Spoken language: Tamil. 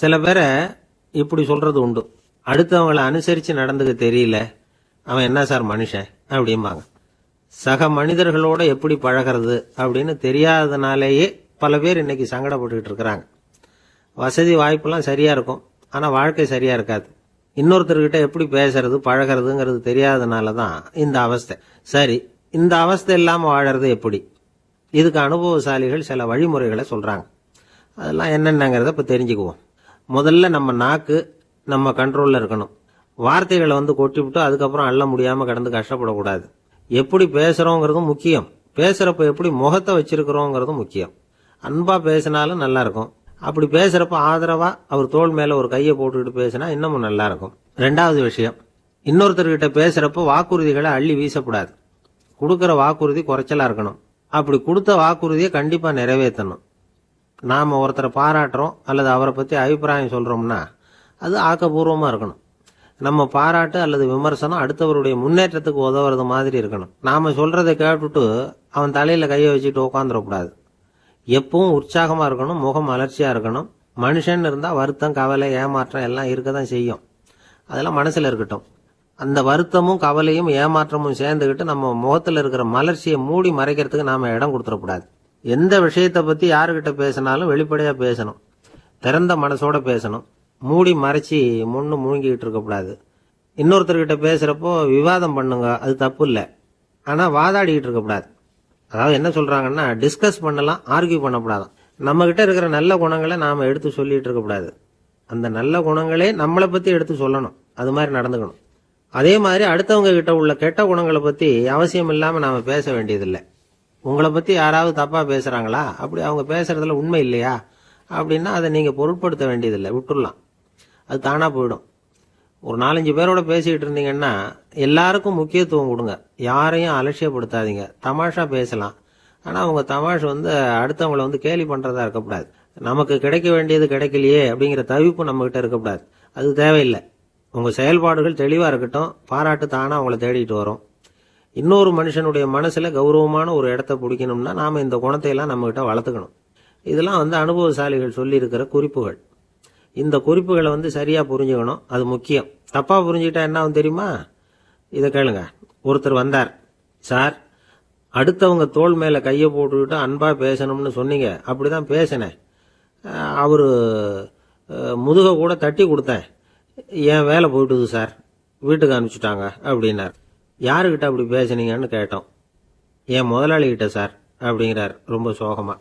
சில பேரை இப்படி சொல்றது உண்டு, அடுத்தவங்களை அனுசரித்து நடந்துக்க தெரியல, அவன் என்ன சார் மனுஷன் அப்படிம்பாங்க. சக மனிதர்களோட எப்படி பழகிறது அப்படின்னு தெரியாதனாலேயே பல பேர் இன்னைக்கு சங்கடப்பட்டுக்கிட்டு இருக்கிறாங்க. வசதி வாய்ப்பெல்லாம் சரியா இருக்கும், ஆனால் வாழ்க்கை சரியா இருக்காது. இன்னொருத்தர்கிட்ட எப்படி பேசுறது பழகிறதுங்கிறது தெரியாதனால தான் இந்த அவஸ்தை. சரி, இந்த அவஸ்தை இல்லாமல் வாழறது எப்படி? இதுக்கு அனுபவசாலிகள் சில வழிமுறைகளை சொல்றாங்க. அதெல்லாம் என்னென்னங்கிறத இப்போ தெரிஞ்சுக்குவோம். முதல்ல நம்ம நாக்கு நம்ம கண்ட்ரோலில் இருக்கணும். வார்த்தைகளை கொட்டிவிட்டு அதுக்கப்புறம் அள்ள முடியாமல் கடந்து கஷ்டப்படக்கூடாது. எப்படி பேசுகிறோங்கிறதும் முக்கியம், பேசுகிறப்ப எப்படி முகத்தை வச்சிருக்கிறோங்கிறதும் முக்கியம். அன்பா பேசினாலும் நல்லா இருக்கும். அப்படி பேசுகிறப்ப ஆதரவாக அவர் தோள் மேலே ஒரு கையை போட்டுக்கிட்டு பேசினா இன்னமும் நல்லா இருக்கும். ரெண்டாவது விஷயம், இன்னொருத்தர்கிட்ட பேசுகிறப்ப வாக்குறுதிகளை அள்ளி வீசக்கூடாது. கொடுக்குற வாக்குறுதி குறைச்சலாக இருக்கணும். அப்படி கொடுத்த வாக்குறுதியை கண்டிப்பாக நிறைவேற்றணும். நாம் ஒருத்தரை பாராட்டுறோம் அல்லது அவரை பற்றி அபிப்பிராயம் சொல்கிறோம்னா அது ஆக்கப்பூர்வமாக இருக்கணும். நம்ம பாராட்டு அல்லது விமர்சனம் அடுத்தவருடைய முன்னேற்றத்துக்கு உதவுறது மாதிரி இருக்கணும். நாம் சொல்கிறத கேட்டுட்டு அவன் தலையில் கையை வச்சுட்டு உட்காந்துடக்கூடாது. எப்பவும் உற்சாகமாக இருக்கணும், முகம் மலர்ச்சியாக இருக்கணும். மனுஷன் இருந்தால் வருத்தம், கவலை, ஏமாற்றம் எல்லாம் இருக்க தான் செய்யும். அதெல்லாம் மனசில் இருக்கட்டும். அந்த வருத்தமும் கவலையும் ஏமாற்றமும் சேர்ந்துக்கிட்டு நம்ம முகத்தில் இருக்கிற மலர்ச்சியை மூடி மறைக்கிறதுக்கு நாம் இடம் கொடுத்துடக்கூடாது. எந்த விஷயத்தை பற்றி யாருக்கிட்ட பேசினாலும் வெளிப்படையாக பேசணும், திறந்த மனசோட பேசணும். மூடி மறைச்சி முன்னு முழுங்கிக்கிட்டு இருக்கக்கூடாது. இன்னொருத்தர்கிட்ட பேசுகிறப்போ விவாதம் பண்ணுங்க, அது தப்பு இல்லை. ஆனால் வாதாடிக்கிட்டு இருக்கக்கூடாது. அதாவது என்ன சொல்கிறாங்கன்னா, டிஸ்கஸ் பண்ணலாம், ஆர்கியூ பண்ணக்கூடாதான். நம்மக்கிட்ட இருக்கிற நல்ல குணங்களை நாம் எடுத்து சொல்லிகிட்டு இருக்கக்கூடாது. அந்த நல்ல குணங்களே நம்மளை பற்றி எடுத்து சொல்லணும். அது மாதிரி நடந்துக்கணும். அதே மாதிரி அடுத்தவங்க கிட்ட உள்ள கெட்ட குணங்களை பற்றி அவசியம் இல்லாமல் நாம் பேச வேண்டியதில்லை. உங்களை பற்றி யாராவது தப்பாக பேசுகிறாங்களா, அப்படி அவங்க பேசுகிறதுல உண்மை இல்லையா அப்படின்னா அதை நீங்கள் பொருட்படுத்த வேண்டியதில்லை, விட்டுடலாம். அது தானாக போயிடும். ஒரு 4-5 பேரோட பேசிக்கிட்டு இருந்தீங்கன்னா எல்லாருக்கும் முக்கியத்துவம் கொடுங்க, யாரையும் அலட்சியப்படுத்தாதீங்க. தமாஷா பேசலாம், ஆனால் அவங்க தமாஷ் அடுத்தவங்களை கேலி பண்ணுறதா இருக்கக்கூடாது. நமக்கு கிடைக்க வேண்டியது கிடைக்கலையே அப்படிங்கிற தவிப்பு நம்மகிட்ட இருக்கக்கூடாது. அது தேவையில்லை. உங்கள் செயல்பாடுகள் தெளிவாக இருக்கட்டும். பாராட்டு தானாக அவங்கள தேடிட்டு வரும். இன்னொரு மனுஷனுடைய மனசில் கௌரவமான ஒரு இடத்த பிடிக்கணும்னா நாம் இந்த குணத்தையெல்லாம் நம்மகிட்ட வளர்த்துக்கணும். இதெல்லாம் அனுபவசாலிகள் சொல்லியிருக்கிற குறிப்புகள். இந்த குறிப்புகளை சரியாக புரிஞ்சுக்கணும், அது முக்கியம். தப்பாக புரிஞ்சுக்கிட்டா என்ன ஆகும் தெரியுமா? இதை கேளுங்க. ஒருத்தர் வந்தார், சார் அடுத்தவங்க தோள் மேலே கையை போட்டுக்கிட்டு அன்பாக பேசணும்னு சொன்னீங்க, அப்படிதான் பேசினேன். அவர் முதுக கூட தட்டி கொடுத்தேன், என் வேலை போயிட்டுது சார், வீட்டுக்கு அனுப்பிச்சுட்டாங்க அப்படின்னார். யாருக்கிட்ட அப்படி பேசுனீங்கன்னு கேட்டோம். என் முதலாளிகிட்ட சார் அப்படிங்கிறார் ரொம்ப சோகமாக.